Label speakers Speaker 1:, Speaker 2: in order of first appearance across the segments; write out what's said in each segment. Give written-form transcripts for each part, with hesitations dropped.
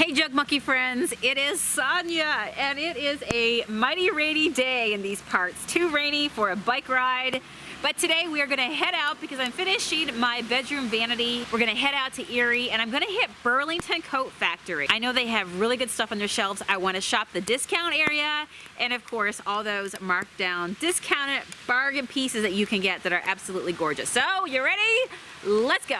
Speaker 1: Hey Jug Monkey friends, it is Sonia and it is a mighty rainy day in these parts. Too rainy for a bike ride. But today we are going to head out because I'm finishing my bedroom vanity. We're going to head out to Erie and I'm going to hit Burlington Coat Factory. I know they have really good stuff on their shelves. I want to shop the discount area and of course all those marked down discounted bargain pieces that you can get that are absolutely gorgeous. So you ready? Let's go.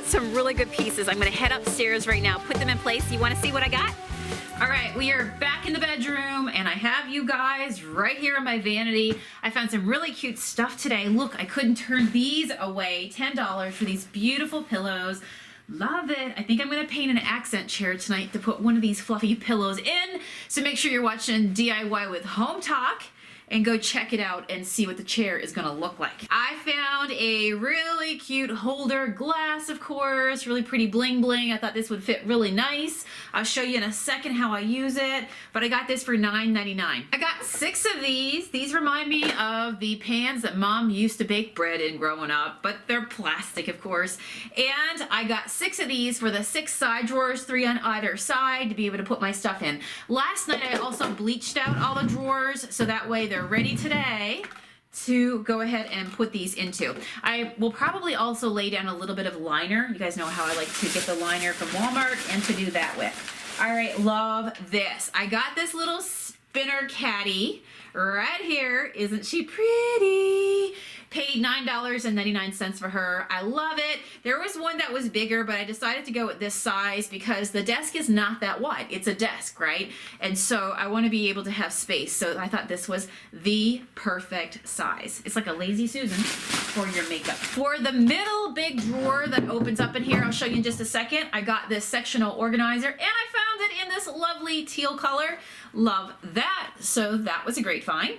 Speaker 1: Some really good pieces. I'm gonna head upstairs right now, put them in place. You wanna see what I got? All right, we are back in the bedroom and I have you guys right here on my vanity. I found some really cute stuff today. Look, I couldn't turn these away. $10 for these beautiful pillows. Love it. I think I'm gonna paint an accent chair tonight to put one of these fluffy pillows in. So make sure you're watching DIY with Home Talk. and go check it out and see what the chair is gonna look like. I found a really cute holder, glass of course, really pretty bling bling. I thought this would fit really nice. I'll show you in a second how I use it, but I got this for $9.99. I got 6 of these. These remind me of the pans that Mom used to bake bread in growing up, but they're plastic of course. And I got 6 of these for the 6 side drawers, 3 on either side to be able to put my stuff in. Last night I also bleached out all the drawers so that way they're ready today to go ahead and put these into. I will probably also lay down a little bit of liner. You guys know how I like to get the liner from Walmart and to do that with. All right, love this. I got this little spinner caddy right here. Isn't she pretty? Paid $9.99 for her. I love it. There was one that was bigger, but I decided to go with this size because the desk is not that wide. It's a desk, right? And so I want to be able to have space. So I thought this was the perfect size. It's like a lazy Susan for your makeup. For the middle big drawer that opens up in here, I'll show you in just a second. I got this sectional organizer and I found it in this lovely teal color. Love that. So that was a great find.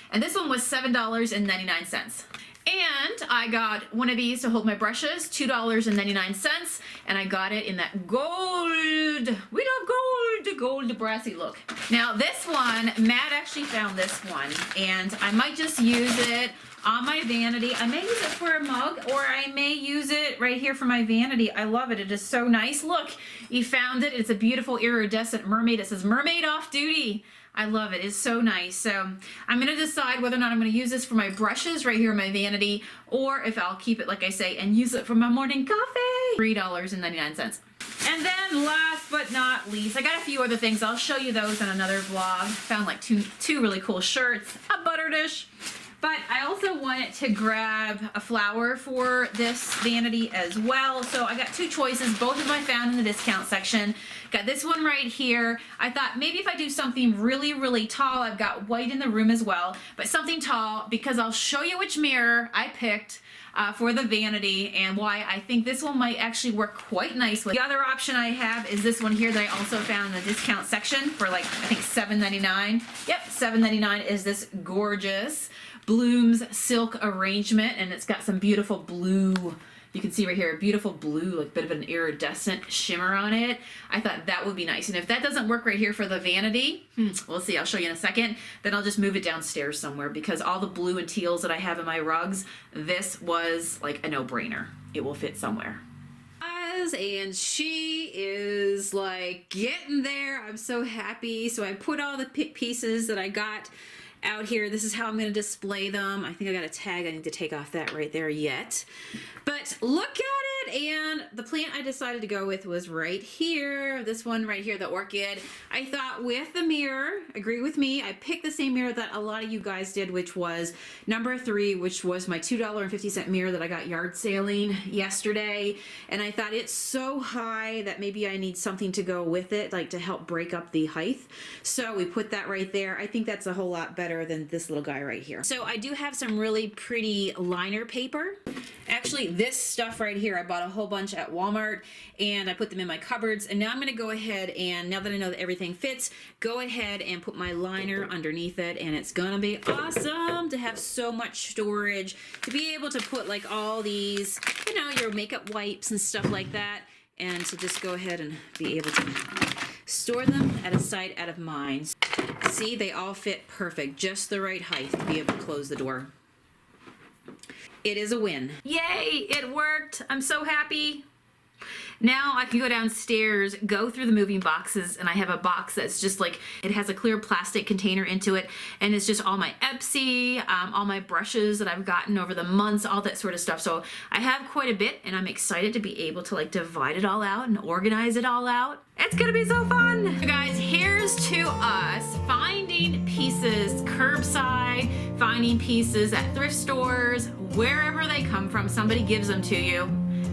Speaker 1: And this one was $7.99. And I got one of these to hold my brushes, $2.99, and I got it in that gold, we love gold brassy look. Now this one, Matt actually found this one, and I might just use it on my vanity. I may use it for a mug, or I may use it right here for my vanity. I love it. It is so nice. Look, he found it. It's a beautiful iridescent mermaid. It says mermaid off duty. I love it. It's so nice. So I'm going to decide whether or not I'm going to use this for my brushes right here in my vanity, or if I'll keep it, like I say, and use it for my morning coffee. $3.99. And then last but not least, I got a few other things. I'll show you those in another vlog. Found like two really cool shirts, a butter dish. But I also wanted to grab a flower for this vanity as well. So I got 2 choices. Both of them I found in the discount section. Got this one right here. I thought maybe if I do something really, really tall, I've got white in the room as well, but something tall, because I'll show you which mirror I picked for the vanity and why I think this one might actually work quite nicely. The other option I have is this one here that I also found in the discount section for like, I think $7.99. Yep, $7.99 is this gorgeous Blooms silk arrangement, and it's got some beautiful blue, you can see right here, a beautiful blue, like a bit of an iridescent shimmer on it. I thought that would be nice. And if that doesn't work right here for the vanity, we'll see, I'll show you in a second, then I'll just move it downstairs somewhere, because all the blue and teals that I have in my rugs, this was like a no-brainer. It will fit somewhere. And she is like getting there. I'm so happy. So I put all the pieces that I got out here. This is how I'm going to display them. I think I got a tag I need to take off that right there yet. But look at it, and the plant I decided to go with was right here. This one right here, the orchid. I thought with the mirror, agree with me, I picked the same mirror that a lot of you guys did, which was number 3, which was my $2.50 mirror that I got yard sailing yesterday. And I thought it's so high that maybe I need something to go with it, like to help break up the height. So we put that right there. I think that's a whole lot better than this little guy right here. So I do have some really pretty liner paper. Actually, this stuff right here, I bought a whole bunch at Walmart and I put them in my cupboards. And now I'm going to go ahead and, now that I know that everything fits, go ahead and put my liner underneath it. And it's going to be awesome to have so much storage, to be able to put like all these, you know, your makeup wipes and stuff like that. And to just go ahead and be able to store them out of sight, out of mind. See, they all fit perfect, just the right height to be able to close the door. It is a win. Yay, it worked. I'm so happy. Now I can go downstairs, go through the moving boxes, and I have a box that's just like, it has a clear plastic container into it, and it's just all my Epsy, all my brushes that I've gotten over the months, all that sort of stuff. So I have quite a bit, and I'm excited to be able to like divide it all out and organize it all out. It's gonna be so fun. So guys, here's to us finding pieces curbside, finding pieces at thrift stores, wherever they come from, somebody gives them to you.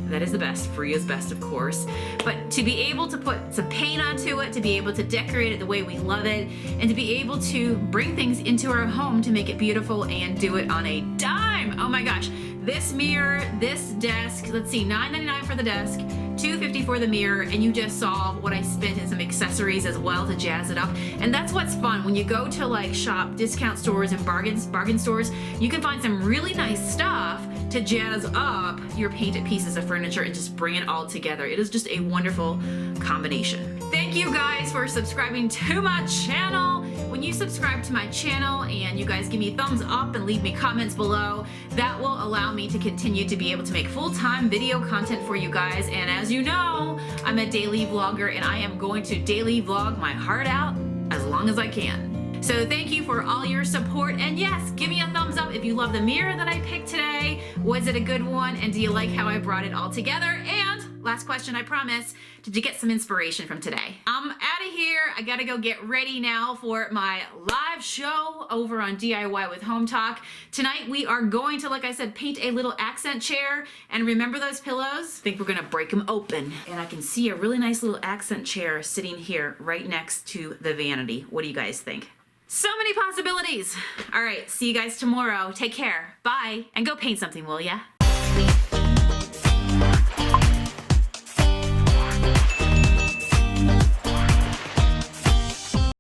Speaker 1: That is the best. Free is best, of course. But to be able to put some paint onto it, to be able to decorate it the way we love it, and to be able to bring things into our home to make it beautiful and do it on a dime. Oh my gosh. This mirror, this desk, let's see, $9.99 for the desk, $250 for the mirror, and you just saw what I spent in some accessories as well to jazz it up. And that's what's fun when you go to like shop discount stores and bargain stores. You can find some really nice stuff to jazz up your painted pieces of furniture and just bring it all together. It is just a wonderful combination. Thank you guys for subscribing to my channel. When you subscribe to my channel and you guys give me a thumbs up and leave me comments below, that will allow me to continue to be able to make full-time video content for you guys. And as you know, I'm a daily vlogger and I am going to daily vlog my heart out as long as I can. So thank you for all your support, and yes, give me a thumbs up if you love the mirror that I picked today. Was it a good one, and do you like how I brought it all together? And last question, I promise, did you get some inspiration from today? I'm out of here. I gotta go get ready now for my live show over on DIY with Home Talk. Tonight we are going to, like I said, paint a little accent chair, and remember those pillows? I think we're gonna break them open, and I can see a really nice little accent chair sitting here right next to the vanity. What do you guys think? So many possibilities. All right, see you guys tomorrow. Take care. Bye. And go paint something, will ya?